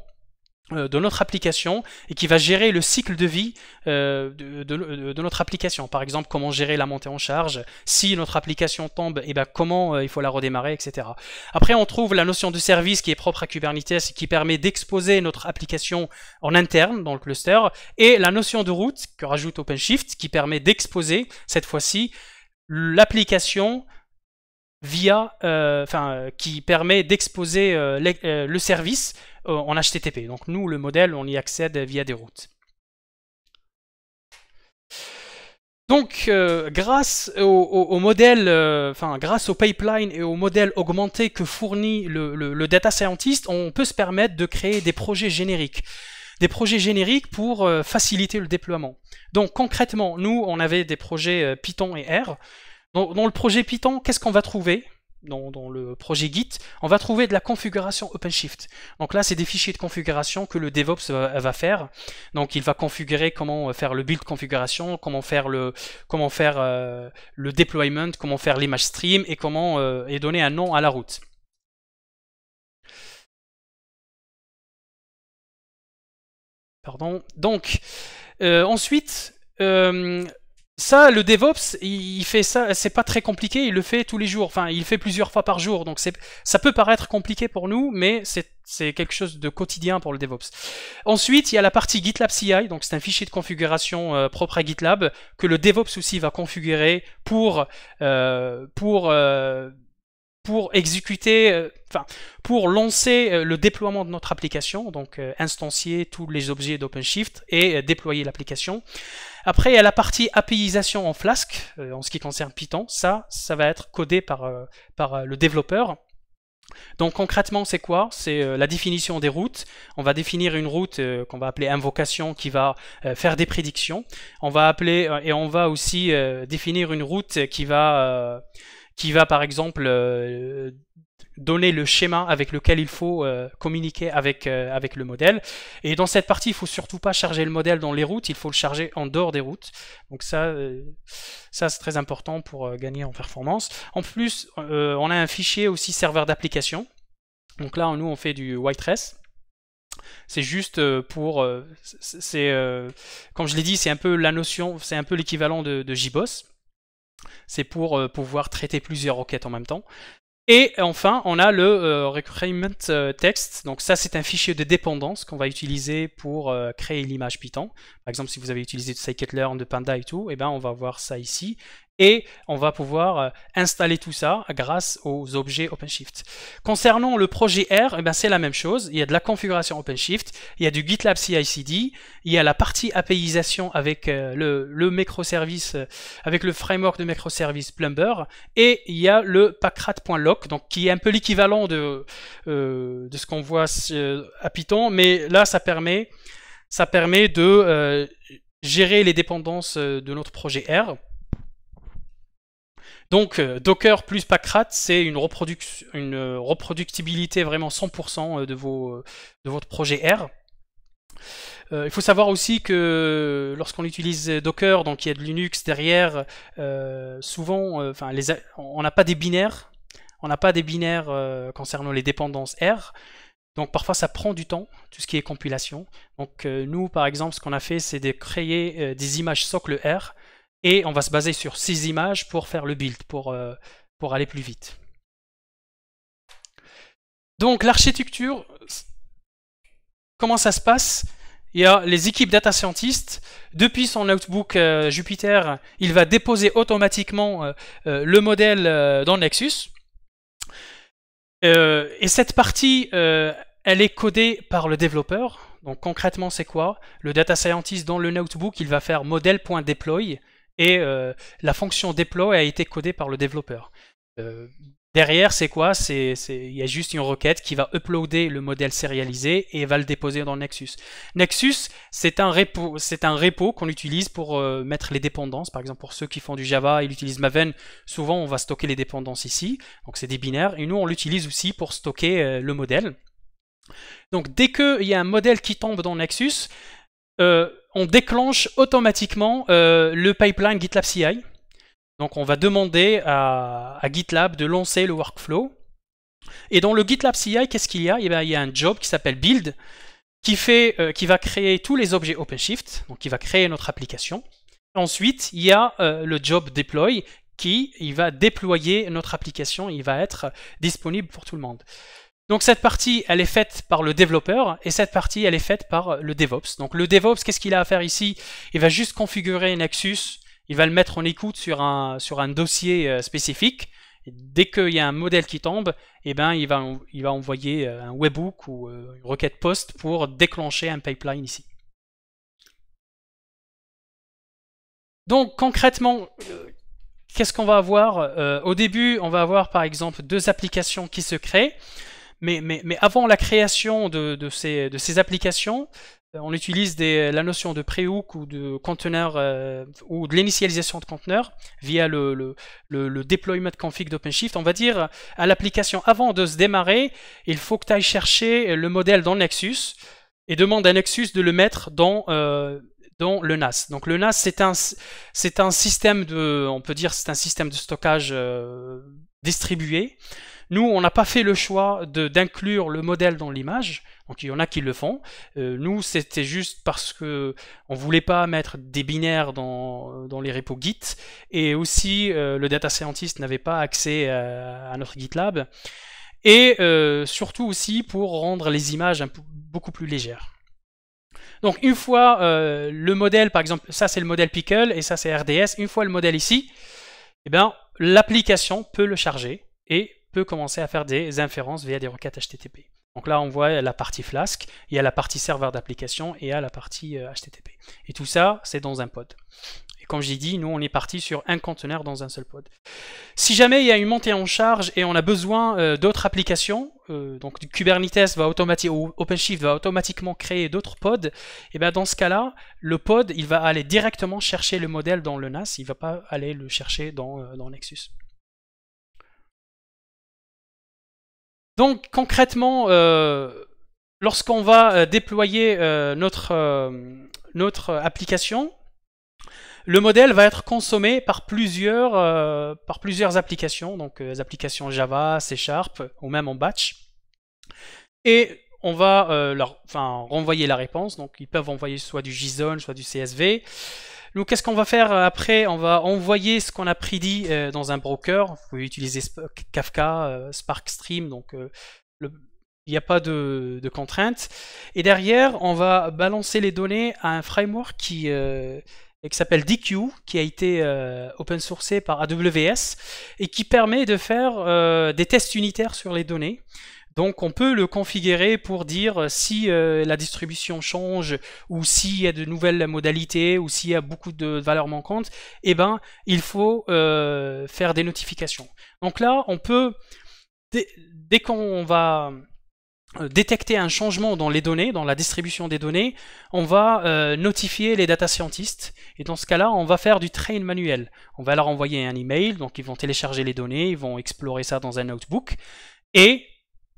de notre application et qui va gérer le cycle de vie de notre application. Par exemple, comment gérer la montée en charge, si notre application tombe, et comment il faut la redémarrer, etc. Après, on trouve la notion de service qui est propre à Kubernetes et qui permet d'exposer notre application en interne dans le cluster, et la notion de route que rajoute OpenShift qui permet d'exposer, cette fois-ci, l'application via, qui permet d'exposer le service en HTTP. Donc nous, le modèle, on y accède via des routes. Donc, grâce au modèle, grâce au pipeline et au modèle augmenté que fournit le data scientist, on peut se permettre de créer des projets génériques. Des projets génériques pour faciliter le déploiement. Donc, concrètement, nous, on avait des projets Python et R. Dans le projet Python, qu'est-ce qu'on va trouver ? Dans le projet Git, on va trouver de la configuration OpenShift. Donc là, c'est des fichiers de configuration que le DevOps va faire. Donc il va configurer comment faire le build configuration, comment faire le deployment, comment faire l'image stream et comment et donner un nom à la route. Pardon. Donc ensuite. Ça, le DevOps, il fait ça, c'est pas très compliqué, il le fait tous les jours, enfin, il le fait plusieurs fois par jour, donc ça peut paraître compliqué pour nous, mais c'est quelque chose de quotidien pour le DevOps. Ensuite, il y a la partie GitLab CI, donc c'est un fichier de configuration propre à GitLab, que le DevOps aussi va configurer pour exécuter, pour lancer le déploiement de notre application, donc instancier tous les objets d'OpenShift et déployer l'application. Après, il y a la partie APIisation en Flask, en ce qui concerne Python. Ça va être codé par le développeur. Donc concrètement, c'est quoi? C'est la définition des routes. On va définir une route qu'on va appeler invocation qui va faire des prédictions. On va aussi définir une route qui va par exemple donner le schéma avec lequel il faut communiquer avec le modèle. Et dans cette partie, il ne faut surtout pas charger le modèle dans les routes, il faut le charger en dehors des routes. Donc ça c'est très important pour gagner en performance. En plus, on a un fichier aussi serveur d'application. Donc là, nous, on fait du white-trace. C'est juste pour... comme je l'ai dit, c'est un peu la notion, c'est un peu l'équivalent de JBoss. C'est pour pouvoir traiter plusieurs requêtes en même temps. Et enfin, on a le requirement text. Donc ça, c'est un fichier de dépendance qu'on va utiliser pour créer l'image Python. Par exemple, si vous avez utilisé de scikit-learn, de Panda et tout, eh ben, on va voir ça ici. Et on va pouvoir installer tout ça grâce aux objets OpenShift. Concernant le projet R, eh ben, c'est la même chose. Il y a de la configuration OpenShift, il y a du GitLab CI/CD, il y a la partie APIisation avec le microservice, avec le framework de microservice Plumber, et il y a le packrat.lock, donc qui est un peu l'équivalent de ce qu'on voit à Python, mais là ça permet de gérer les dépendances de notre projet R. Donc Docker plus Packrat, c'est une reproductibilité vraiment 100% de votre projet R. Il faut savoir aussi que lorsqu'on utilise Docker, donc il y a de Linux derrière, souvent, on n'a pas des binaires, concernant les dépendances R. Donc parfois ça prend du temps, tout ce qui est compilation. Donc nous, par exemple, ce qu'on a fait, c'est de créer des images socle R. Et on va se baser sur ces images pour faire le build, pour aller plus vite. Donc l'architecture, comment ça se passe? Il y a les équipes data scientists. Depuis son notebook Jupyter, il va déposer automatiquement le modèle dans Nexus. Et cette partie, elle est codée par le développeur. Donc concrètement, c'est quoi? Le data scientist dans le notebook, il va faire model.deploy. Et la fonction deploy a été codée par le développeur. Derrière, c'est quoi? Il y a juste une requête qui va uploader le modèle sérialisé et va le déposer dans Nexus. Nexus, c'est un repo qu'on utilise pour mettre les dépendances. Par exemple, pour ceux qui font du Java, ils utilisent Maven. Souvent, on va stocker les dépendances ici. Donc, c'est des binaires. Et nous, on l'utilise aussi pour stocker le modèle. Donc, dès qu'il y a un modèle qui tombe dans Nexus, on déclenche automatiquement le pipeline GitLab CI. Donc on va demander à GitLab de lancer le workflow. Et dans le GitLab CI, qu'est-ce qu'il y a? Eh bien, il y a un job qui s'appelle build, qui va créer tous les objets OpenShift, donc qui va créer notre application. Ensuite, il y a le job deploy, il va déployer notre application, il va être disponible pour tout le monde. Donc cette partie, elle est faite par le développeur et cette partie, elle est faite par le DevOps. Donc le DevOps, qu'est-ce qu'il a à faire ici? Il va juste configurer Nexus, il va le mettre en écoute sur un dossier spécifique. Et dès qu'il y a un modèle qui tombe, eh ben, il va envoyer un webhook ou une requête post pour déclencher un pipeline ici. Donc concrètement, qu'est-ce qu'on va avoir? Au début, on va avoir par exemple deux applications qui se créent, mais avant la création de ces applications, on utilise la notion de pre-hook ou de conteneur ou de l'initialisation de conteneur via le deployment config d'OpenShift. On va dire à l'application, avant de se démarrer, il faut que tu ailles chercher le modèle dans Nexus et demande à Nexus de le mettre dans le NAS. Donc le NAS, c'est un système de, on peut dire, c'est un système de stockage distribué. Nous, on n'a pas fait le choix d'inclure le modèle dans l'image. Donc il y en a qui le font. Nous, c'était juste parce que on voulait pas mettre des binaires dans les repos Git, et aussi le data scientist n'avait pas accès à notre GitLab, et surtout aussi pour rendre les images beaucoup plus légères. Donc une fois le modèle, par exemple, ça c'est le modèle Pickle et ça c'est RDS, une fois le modèle ici, eh bien, l'application peut le charger et peut commencer à faire des inférences via des requêtes HTTP. Donc là on voit la partie Flask, il y a la partie serveur d'application et il y a la partie HTTP. Et tout ça c'est dans un pod. Et comme j'ai dit, nous on est parti sur un conteneur dans un seul pod. Si jamais il y a une montée en charge et on a besoin d'autres applications, donc Kubernetes va ou OpenShift va automatiquement créer d'autres pods, et bien dans ce cas-là, le pod il va aller directement chercher le modèle dans le NAS, il ne va pas aller le chercher dans Nexus. Donc concrètement, lorsqu'on va déployer notre application, le modèle va être consommé par plusieurs applications, donc les applications Java, C# ou même en batch. Et on va leur renvoyer la réponse, donc ils peuvent envoyer soit du JSON, soit du CSV. Nous, qu'est-ce qu'on va faire après? On va envoyer ce qu'on a prédit dans un broker. Vous pouvez utiliser Kafka, Spark Stream, donc il n'y a pas de contraintes. Et derrière, on va balancer les données à un framework qui s'appelle DQ, qui a été open sourcé par AWS et qui permet de faire des tests unitaires sur les données. Donc on peut le configurer pour dire si la distribution change, ou s'il y a de nouvelles modalités, ou s'il y a beaucoup de valeurs manquantes, eh ben il faut faire des notifications. Donc là on peut, dès qu'on va détecter un changement dans les données, dans la distribution des données, on va notifier les data scientists, et dans ce cas-là on va faire du train manuel. On va leur envoyer un email, donc ils vont télécharger les données, ils vont explorer ça dans un notebook, et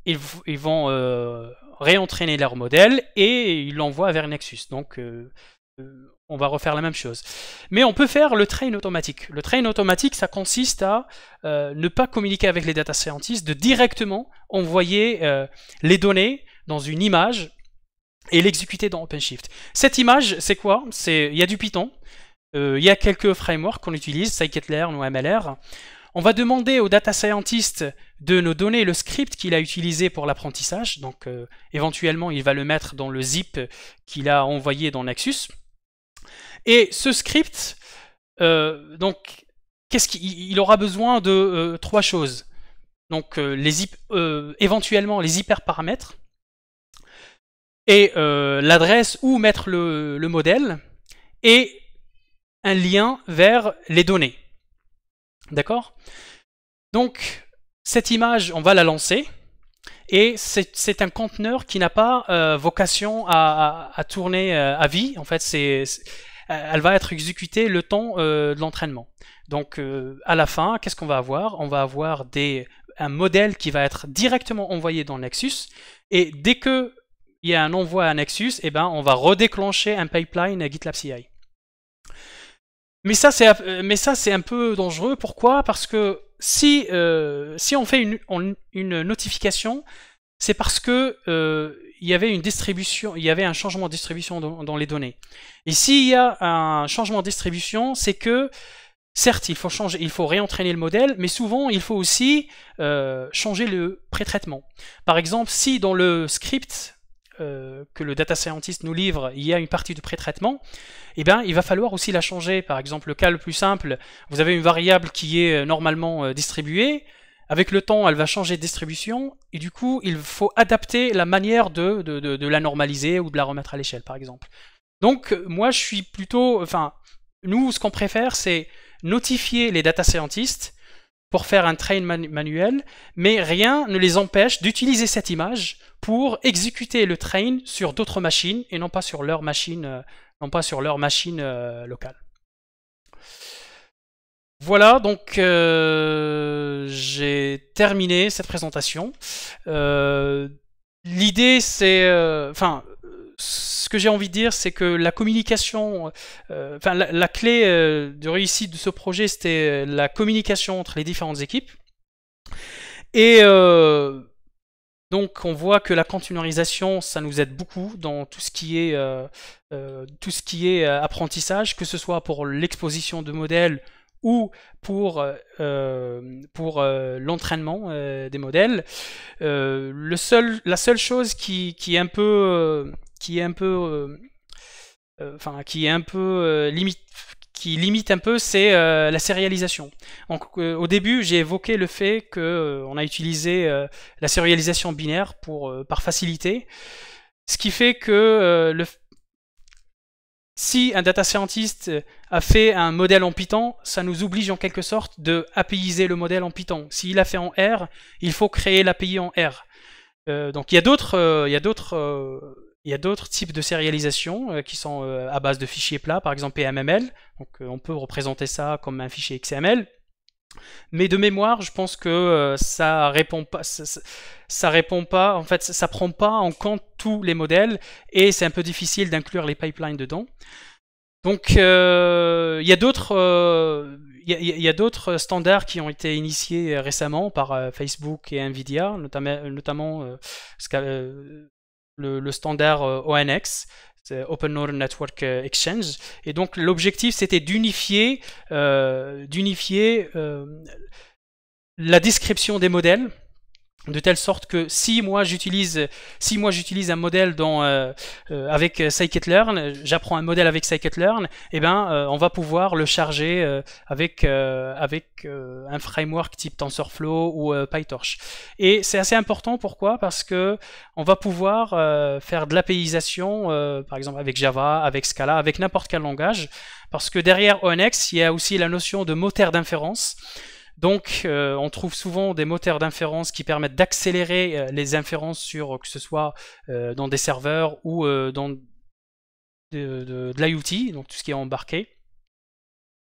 ils vont réentraîner leur modèle et ils l'envoient vers Nexus. Donc on va refaire la même chose. Mais on peut faire le train automatique. Le train automatique, ça consiste à ne pas communiquer avec les data scientists, de directement envoyer les données dans une image et l'exécuter dans OpenShift. Cette image, c'est quoi? Il y a du Python, il y a quelques frameworks qu'on utilise, scikit-learn ou MLR. On va demander au data scientist de nous donner le script qu'il a utilisé pour l'apprentissage. Donc éventuellement, il va le mettre dans le zip qu'il a envoyé dans Nexus. Et ce script, donc, il aura besoin de trois choses. Donc éventuellement les hyperparamètres et l'adresse où mettre le modèle et un lien vers les données. D'accord? Donc, cette image, on va la lancer, et c'est un conteneur qui n'a pas vocation à tourner à vie. En fait, elle va être exécutée le temps de l'entraînement. Donc, à la fin, qu'est-ce qu'on va avoir? On va avoir un modèle qui va être directement envoyé dans Nexus, et dès qu'il y a un envoi à Nexus, eh ben, on va redéclocher un pipeline à GitLab CI. Mais ça, c'est un peu dangereux. Pourquoi? Parce que si on fait une notification, c'est parce que il y avait une distribution, il y avait un changement de distribution dans les données. Et s'il y a un changement de distribution, c'est que certes, il faut réentraîner le modèle, mais souvent, il faut aussi changer le pré-traitement. Par exemple, si dans le script que le data scientist nous livre, il y a une partie de pré-traitement, eh bien, il va falloir aussi la changer. Par exemple, le cas le plus simple, vous avez une variable qui est normalement distribuée, avec le temps, elle va changer de distribution, et du coup, il faut adapter la manière de la normaliser ou de la remettre à l'échelle, par exemple. Donc, moi, je suis plutôt... Enfin, nous, ce qu'on préfère, c'est notifier les data scientists pour faire un train manuel, mais rien ne les empêche d'utiliser cette image pour exécuter le train sur d'autres machines et non pas sur leur machine, locale. Voilà, donc j'ai terminé cette présentation. L'idée, c'est, ce que j'ai envie de dire, c'est que la communication, la clé de réussite de ce projet, c'était la communication entre les différentes équipes. Et donc, on voit que la containerisation, ça nous aide beaucoup dans tout ce qui est apprentissage, que ce soit pour l'exposition de modèles ou pour l'entraînement des modèles. La seule chose qui est un peu limite un peu, c'est la sérialisation. Donc, au début, j'ai évoqué le fait qu'on a utilisé la sérialisation binaire par facilité, ce qui fait que si un data scientist a fait un modèle en Python, ça nous oblige en quelque sorte de APIiser le modèle en Python. S'il l'a fait en R, il faut créer l'API en R. Donc il y a d'autres types de sérialisation qui sont à base de fichiers plats, par exemple PMML. Donc on peut représenter ça comme un fichier XML. Mais de mémoire, je pense que ça répond pas, en fait, ça prend pas en compte tous les modèles et c'est un peu difficile d'inclure les pipelines dedans. Donc il y a d'autres standards qui ont été initiés récemment par Facebook et Nvidia, notamment le standard ONX, Open Neural Network Exchange. Et donc l'objectif, c'était d'unifier la description des modèles, de telle sorte que si moi j'utilise un modèle avec scikit-learn, j'apprends un modèle avec scikit-learn, et on va pouvoir le charger avec un framework type TensorFlow ou PyTorch. Et c'est assez important. Pourquoi? Parce que on va pouvoir faire de l'APIisation, par exemple avec Java, avec Scala, avec n'importe quel langage, parce que derrière ONX, il y a aussi la notion de moteur d'inférence. Donc, on trouve souvent des moteurs d'inférence qui permettent d'accélérer les inférences que ce soit dans des serveurs ou dans de l'IoT, donc tout ce qui est embarqué.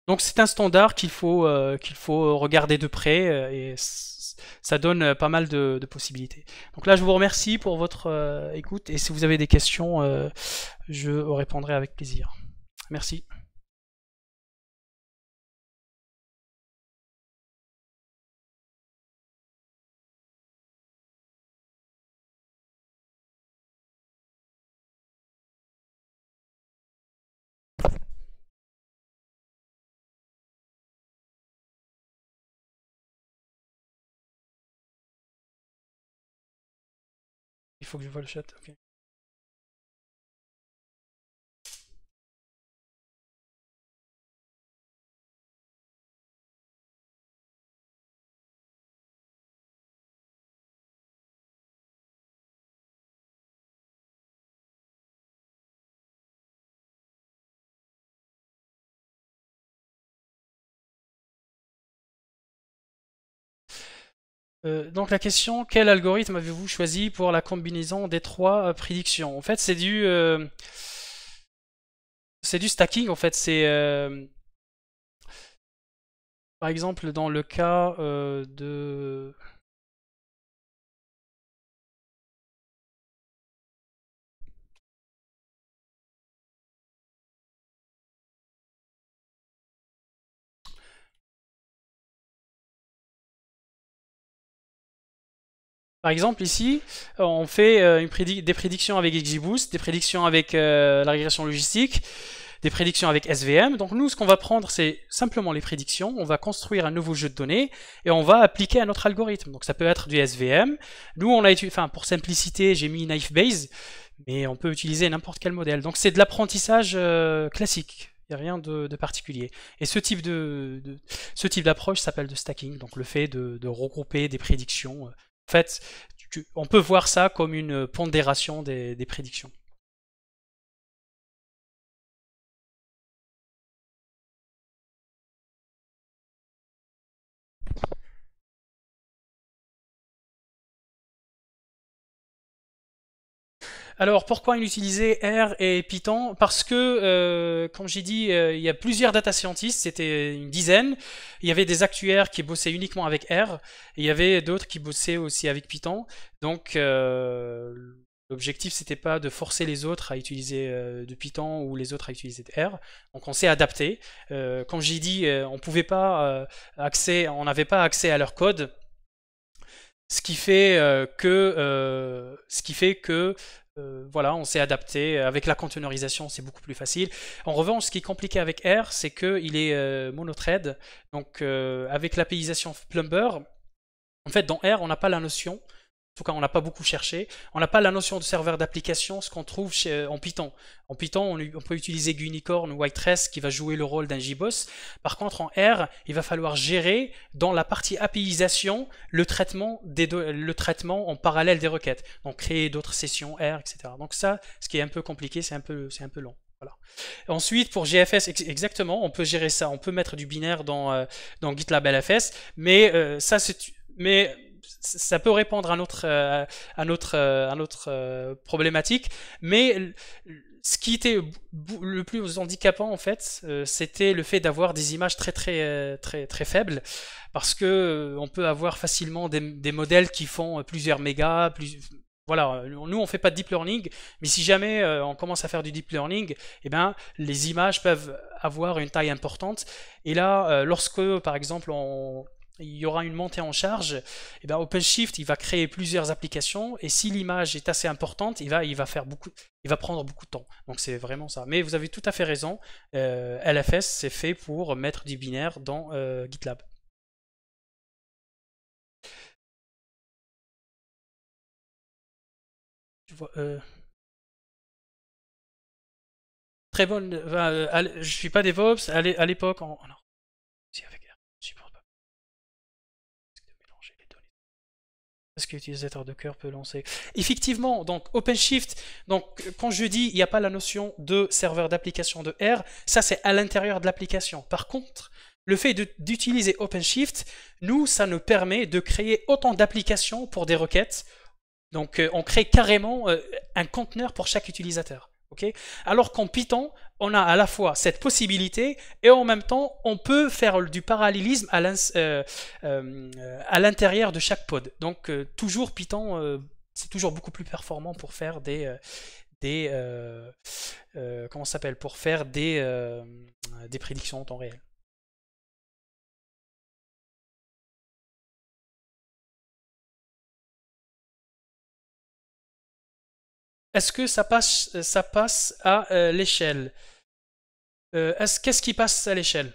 Donc, c'est un standard qu'il faut regarder de près et ça donne pas mal de possibilités. Donc là, je vous remercie pour votre écoute et si vous avez des questions, je répondrai avec plaisir. Merci. Il faut que je vois le chat. Okay. Donc la question, quel algorithme avez-vous choisi pour la combinaison des trois prédictions? En fait, c'est du stacking. En fait, c'est par exemple dans le cas de par exemple, ici, on fait des prédictions avec XGBoost, des prédictions avec la régression logistique, des prédictions avec SVM. Donc nous, ce qu'on va prendre, c'est simplement les prédictions. On va construire un nouveau jeu de données et on va appliquer un autre algorithme. Donc ça peut être du SVM. Nous, pour simplicité, j'ai mis Naïve-Bayes, mais on peut utiliser n'importe quel modèle. Donc c'est de l'apprentissage classique. Il n'y a rien de particulier. Et ce type d'approche s'appelle de stacking, donc le fait de regrouper des prédictions. En fait, on peut voir ça comme une pondération des prédictions. Alors, pourquoi utiliser R et Python? Parce que, comme j'ai dit, il y a plusieurs data scientists, c'était une dizaine. Il y avait des actuaires qui bossaient uniquement avec R, et il y avait d'autres qui bossaient aussi avec Python. Donc, l'objectif, c'était pas de forcer les autres à utiliser de Python ou les autres à utiliser de R. Donc, on s'est adapté. Comme j'ai dit, on pouvait pas on n'avait pas accès à leur code. Ce qui fait que voilà, on s'est adapté. Avec la containerisation, c'est beaucoup plus facile. En revanche, ce qui est compliqué avec R, c'est qu'il est monothread. Donc, avec l'APIisation Plumber, en fait, dans R, on n'a pas la notion. En tout cas, on n'a pas beaucoup cherché. On n'a pas la notion de serveur d'application, ce qu'on trouve en Python. En Python, on peut utiliser Gunicorn ou Whitetress qui va jouer le rôle d'un JBoss. Par contre, en R, il va falloir gérer dans la partie APIisation le traitement en parallèle des requêtes. Donc, créer d'autres sessions R, etc. Donc ça, ce qui est un peu compliqué, c'est un peu long. Voilà. Ensuite, pour GFS, exactement, on peut gérer ça. On peut mettre du binaire dans GitLab LFS, mais mais ça peut répondre à notre problématique, mais ce qui était le plus handicapant en fait, c'était le fait d'avoir des images très faibles, parce que on peut avoir facilement des modèles qui font plusieurs mégas, voilà, nous on fait pas de deep learning, mais si jamais on commence à faire du deep learning, eh ben, les images peuvent avoir une taille importante. Et là, lorsque par exemple il y aura une montée en charge, et bien OpenShift il va créer plusieurs applications, et si l'image est assez importante, il va prendre beaucoup de temps. Donc c'est vraiment ça. Mais vous avez tout à fait raison, LFS c'est fait pour mettre du binaire dans GitLab. Tu vois, très bonne. Je suis pas DevOps. À l'époque, non, si avec R, je supporte pas de mélanger les données. Est-ce que l'utilisateur de cœur peut lancer? Effectivement, donc OpenShift, donc quand je dis il n'y a pas la notion de serveur d'application de R, ça c'est à l'intérieur de l'application. Par contre, le fait d'utiliser OpenShift, nous, ça nous permet de créer autant d'applications pour des requêtes. Donc on crée carrément un conteneur pour chaque utilisateur. Okay, alors qu'en Python, on a à la fois cette possibilité et en même temps, on peut faire du parallélisme à l'intérieur de chaque pod. Donc toujours Python, c'est toujours beaucoup plus performant pour faire comment ça s'appelle, pour faire des prédictions en temps réel. Est-ce que ça passe à l'échelle? Qu'est-ce qui passe à l'échelle?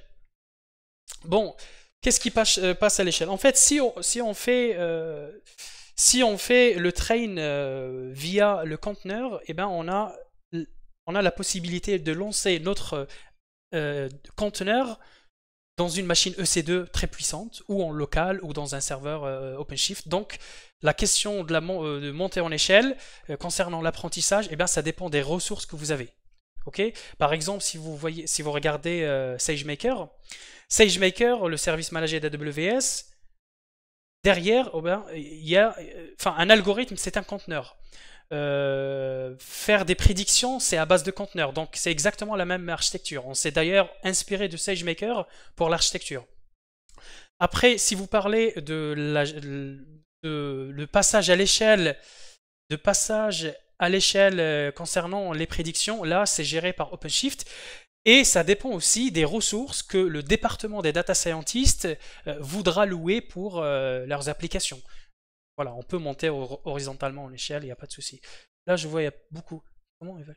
Bon, qu'est-ce qui passe à l'échelle? En fait, si on fait le train via le conteneur, eh ben on a la possibilité de lancer notre conteneur dans une machine EC2 très puissante, ou en local, ou dans un serveur OpenShift. Donc, la question de monter en échelle concernant l'apprentissage, eh ben, ça dépend des ressources que vous avez. Okay, par exemple, si vous regardez SageMaker, le service managé d'AWS, derrière, oh ben, il y a, un algorithme, c'est un conteneur. Faire des prédictions, c'est à base de conteneurs. Donc, c'est exactement la même architecture. On s'est d'ailleurs inspiré de SageMaker pour l'architecture. Après, si vous parlez le passage à l'échelle, concernant les prédictions, là, c'est géré par OpenShift. Et ça dépend aussi des ressources que le département des data scientists voudra louer pour leurs applications. Voilà, on peut monter horizontalement en échelle, il n'y a pas de souci. Là, je vois, il y a beaucoup. Comment évaluer?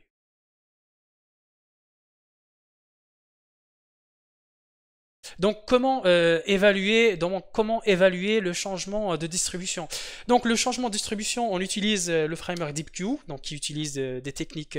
Donc, comment évaluer le changement de distribution? Donc, le changement de distribution, on utilise le framework DeepQ, donc qui utilise des techniques,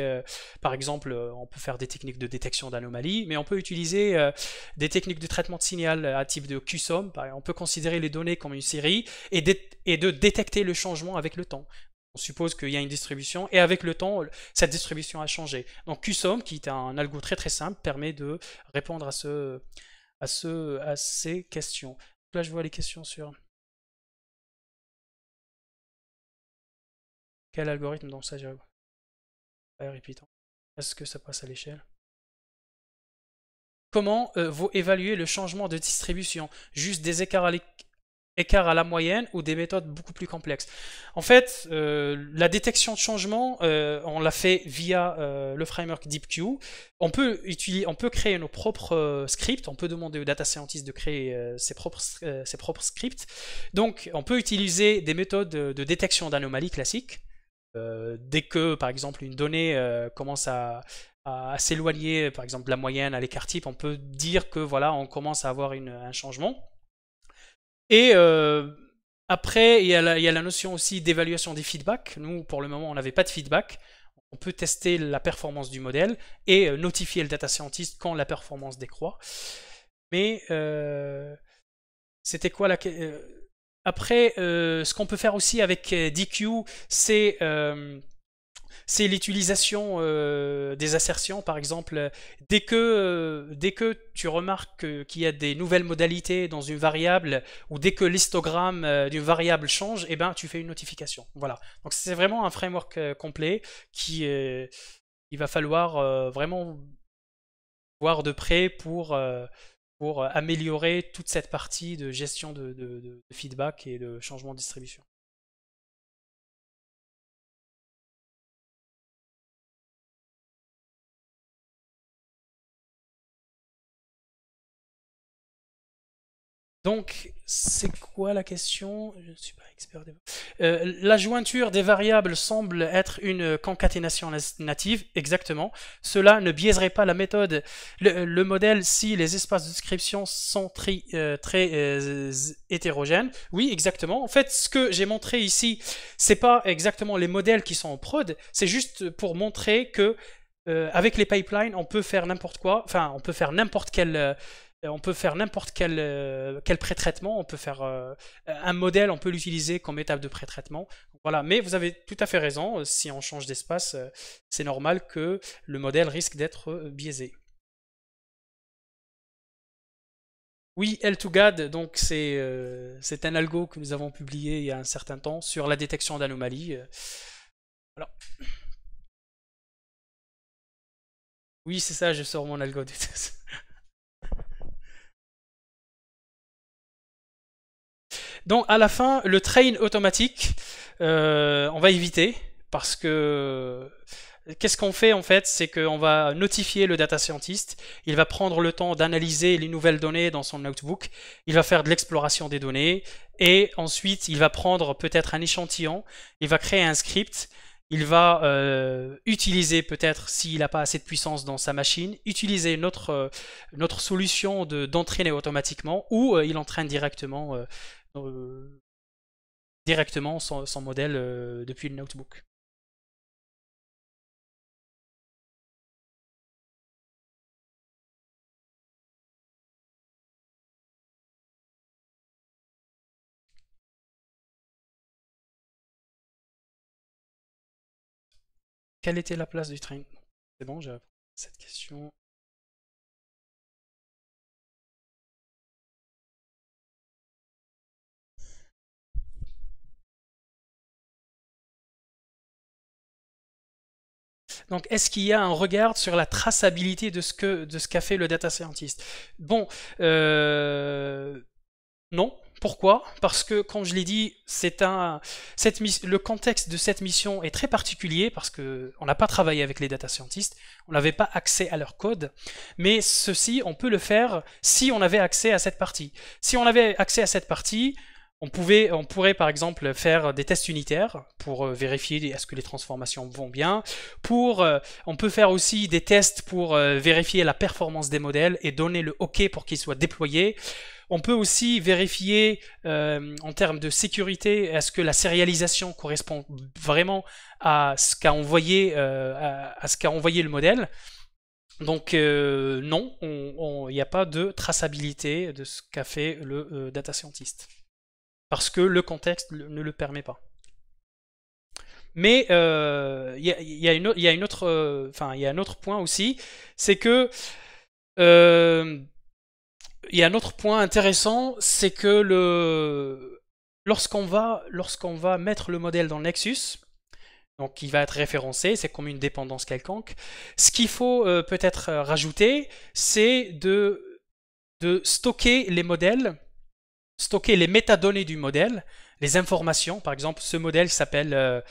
par exemple, on peut faire des techniques de détection d'anomalies, mais on peut utiliser des techniques de traitement de signal à type de QSOM. On peut considérer les données comme une série et de détecter le changement avec le temps. On suppose qu'il y a une distribution et avec le temps, cette distribution a changé. Donc QSOM, qui est un algo très simple, permet de répondre à ces questions. Là, je vois les questions sur quel algorithme, donc ça, Répétons. Est-ce que ça passe à l'échelle? Comment vous évaluez le changement de distribution? Juste des écarts à la moyenne ou des méthodes beaucoup plus complexes? En fait, la détection de changement, on l'a fait via le framework DeepQ. On peut créer nos propres scripts, on peut demander aux data scientists de créer ses propres scripts. Donc, on peut utiliser des méthodes de détection d'anomalies classiques. Dès que, par exemple, une donnée commence à s'éloigner, par exemple, de la moyenne à l'écart type, on peut dire que voilà, on commence à avoir un changement. Et après, il y a la notion aussi d'évaluation des feedbacks. Nous, pour le moment, on n'avait pas de feedback. On peut tester la performance du modèle et notifier le data scientist quand la performance décroît. Mais c'était quoi la... Après, ce qu'on peut faire aussi avec DQ, c'est l'utilisation des assertions. Par exemple, dès que tu remarques qu'il y a des nouvelles modalités dans une variable, ou dès que l'histogramme d'une variable change, eh ben, tu fais une notification. Voilà. Donc c'est vraiment un framework complet il va falloir vraiment voir de près pour améliorer toute cette partie de gestion de feedback et de changement de distribution. Donc, c'est quoi la question? Je ne suis pas expert des... la jointure des variables semble être une concaténation native, exactement. Cela ne biaiserait pas la méthode, le modèle si les espaces de description sont très hétérogènes. Oui, exactement. En fait, ce que j'ai montré ici, c'est pas exactement les modèles qui sont en prod, c'est juste pour montrer que avec les pipelines, on peut faire n'importe quoi, enfin, on peut faire n'importe quel pré-traitement, on peut faire un modèle, on peut l'utiliser comme étape de pré-traitement. Voilà, mais vous avez tout à fait raison, si on change d'espace, c'est normal que le modèle risque d'être biaisé. Oui, L2GAD, donc c'est un algo que nous avons publié il y a un certain temps sur la détection d'anomalies. Voilà. Oui, c'est ça, je sors mon algo. Donc à la fin, le train automatique, on va éviter parce que qu'est-ce qu'on fait en fait? C'est qu'on va notifier le data scientist, il va prendre le temps d'analyser les nouvelles données dans son notebook, il va faire de l'exploration des données et ensuite il va prendre peut-être un échantillon, il va créer un script, il va utiliser peut-être s'il n'a pas assez de puissance dans sa machine, utiliser notre solution d'entraîner automatiquement ou il entraîne euh, directement son modèle depuis le notebook. Quelle était la place du train? C'est bon, j'ai répondu à cette question. Donc, est-ce qu'il y a un regard sur la traçabilité de ce qu'a fait le data scientist? Bon, non. Pourquoi? Parce que, comme je l'ai dit, le contexte de cette mission est très particulier parce que on n'a pas travaillé avec les data scientists, on n'avait pas accès à leur code, mais ceci, on peut le faire si on avait accès à cette partie. Si on avait accès à cette partie, on pourrait par exemple faire des tests unitaires pour vérifier est-ce que les transformations vont bien. On peut faire aussi des tests pour vérifier la performance des modèles et donner le OK pour qu'ils soient déployés. On peut aussi vérifier en termes de sécurité, est-ce que la sérialisation correspond vraiment à ce qu'a envoyé, le modèle. Donc non, il n'y a pas de traçabilité de ce qu'a fait le data scientist parce que le contexte ne le permet pas. Mais il y a un autre point aussi, c'est que il y a un autre point intéressant, c'est que lorsqu'on va mettre le modèle dans le Nexus, Donc il va être référencé, c'est comme une dépendance quelconque. Ce qu'il faut peut-être rajouter, c'est de stocker les modèles, stocker les métadonnées du modèle, les informations. Par exemple, ce modèle s'appelle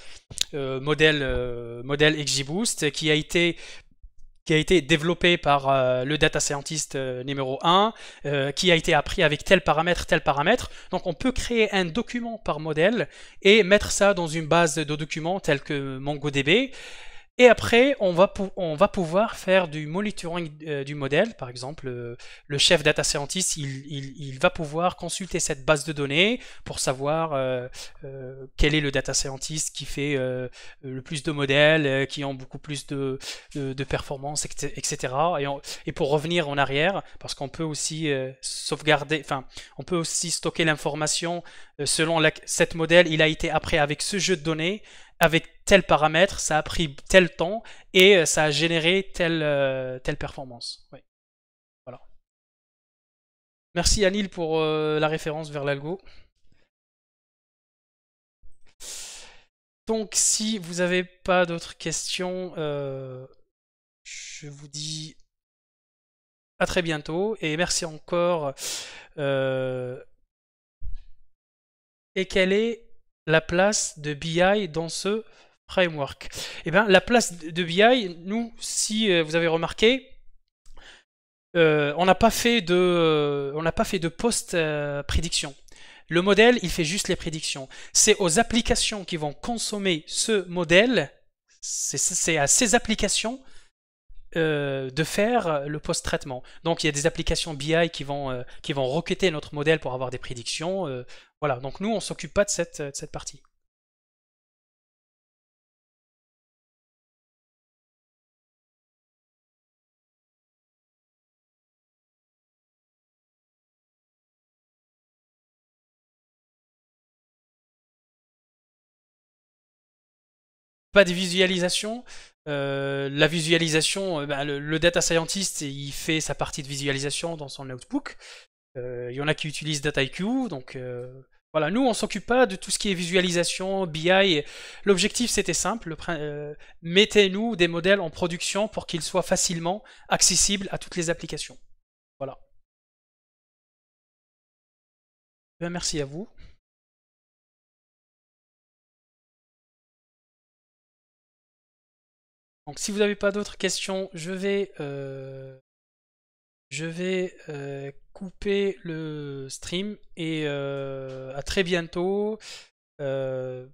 modèle XGBoost, qui a été développé par le data scientist numéro 1, qui a été appris avec tel paramètre, tel paramètre. Donc on peut créer un document par modèle et mettre ça dans une base de documents telle que MongoDB. Et après, on va pouvoir faire du monitoring du modèle. Par exemple, le chef data scientist, il va pouvoir consulter cette base de données pour savoir quel est le data scientist qui fait le plus de modèles, qui ont beaucoup plus de performance, etc. Et pour revenir en arrière, parce qu'on peut aussi sauvegarder, enfin, on peut aussi stocker l'information selon cette modèle, il a été appris avec ce jeu de données, avec tel paramètre, ça a pris tel temps et ça a généré telle performance. Oui. Voilà. Merci Anil pour la référence vers l'algo. Donc si vous n'avez pas d'autres questions, je vous dis à très bientôt et merci encore. Et quelle est la place de BI dans ce framework? Eh bien, la place de BI, nous, si vous avez remarqué, on n'a pas fait de post-prédiction. Le modèle, il fait juste les prédictions. C'est aux applications qui vont consommer ce modèle, c'est à ces applications de faire le post-traitement. Donc il y a des applications BI qui vont requêter notre modèle pour avoir des prédictions. Voilà, donc nous on s'occupe pas de cette partie. Pas de visualisation. La visualisation, bah, le data scientist, il fait sa partie de visualisation dans son notebook. Il y en a qui utilisent DataIQ, donc voilà, nous on s'occupe pas de tout ce qui est visualisation, BI. L'objectif c'était simple, mettez-nous des modèles en production pour qu'ils soient facilement accessibles à toutes les applications. Voilà. Bien, merci à vous. Donc si vous n'avez pas d'autres questions, je vais couper le stream et à très bientôt dans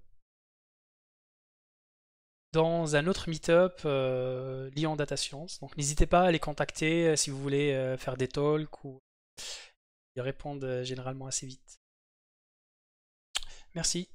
un autre meet-up lié en data science. Donc n'hésitez pas à les contacter si vous voulez faire des talks ou ils répondent généralement assez vite. Merci.